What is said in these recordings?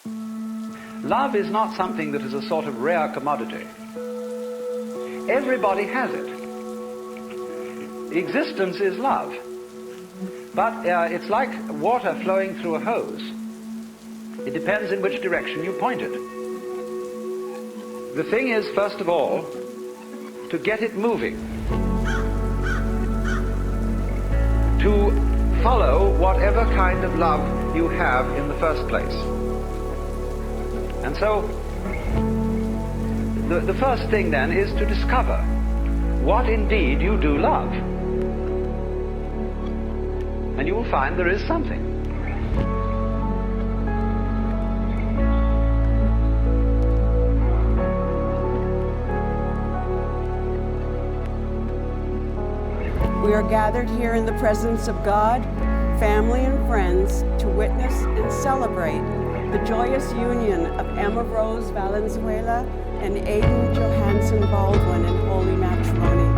Love is not something that is a sort of rare commodity. Everybody has it. Existence is love. But it's like water flowing through a hose. It depends in which direction you point it. The thing is, first of all, to get it moving. To follow whatever kind of love you have in the first place. And so, the first thing then is to discover what indeed you do love. And you will find there is something. We are gathered here in the presence of God, family, and friends to witness and celebrate the joyous union of Emma Rose Valenzuela and Aidan Johansen Baldwin in holy matrimony.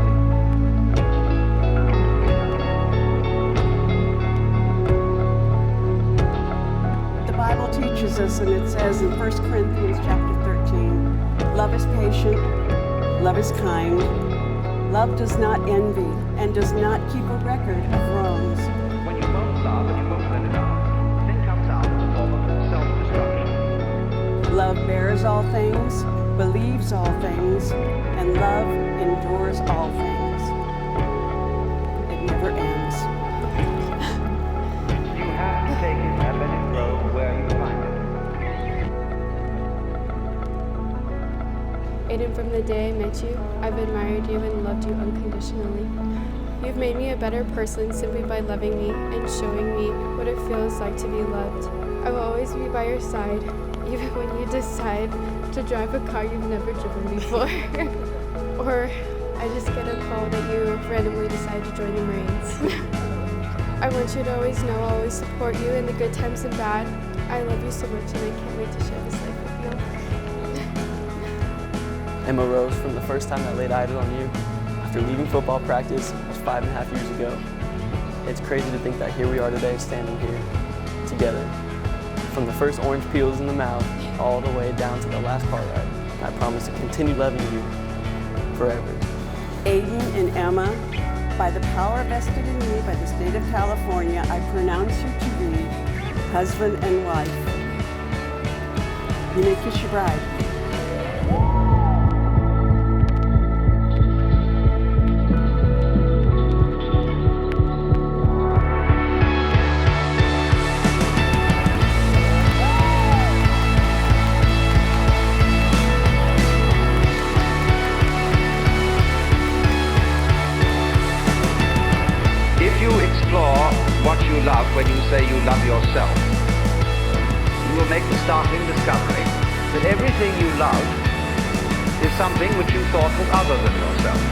The Bible teaches us, and it says in 1 Corinthians chapter 13, love is patient, love is kind, love does not envy, and does not keep a record of wrongs. When you won't love and you won't let it out, the thing comes out in the form of self-destruction. Love bears all things, believes all things, and love endures all things. It never ends. You have to take it and let it grow where you find it. Aidan, from the day I met you, I've admired you and loved you unconditionally. You've made me a better person simply by loving me and showing me what it feels like to be loved. I will always be by your side, even when you decide to drive a car you've never driven before. Or I just get a call that you randomly decide to join the Marines. I want you to always know I'll always support you in the good times and bad. I love you so much and I can't wait to share this life with you. Emma Rose, from the first time I laid eyes on you, after leaving football practice, was 5.5 years ago. It's crazy to think that here we are today, standing here, together. From the first orange peels in the mouth, all the way down to the last car ride. I promise to continue loving you forever. Aidan and Emma, by the power vested in me by the state of California, I pronounce you to be husband and wife. You may kiss your bride. What you love when you say you love yourself, you will make the startling discovery that everything you love is something which you thought was other than yourself.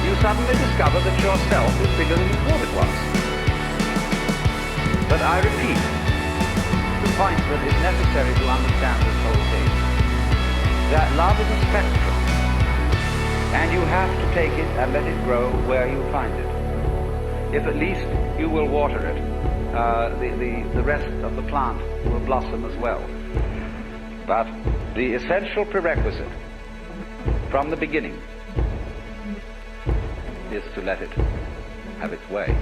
You suddenly discover that yourself is bigger than you thought it was. But I repeat, the point that is necessary to understand this whole thing, that love is a spectrum, and you have to take it and let it grow where you find it. If at least you will water it, the rest of the plant will blossom as well. But the essential prerequisite from the beginning is to let it have its way.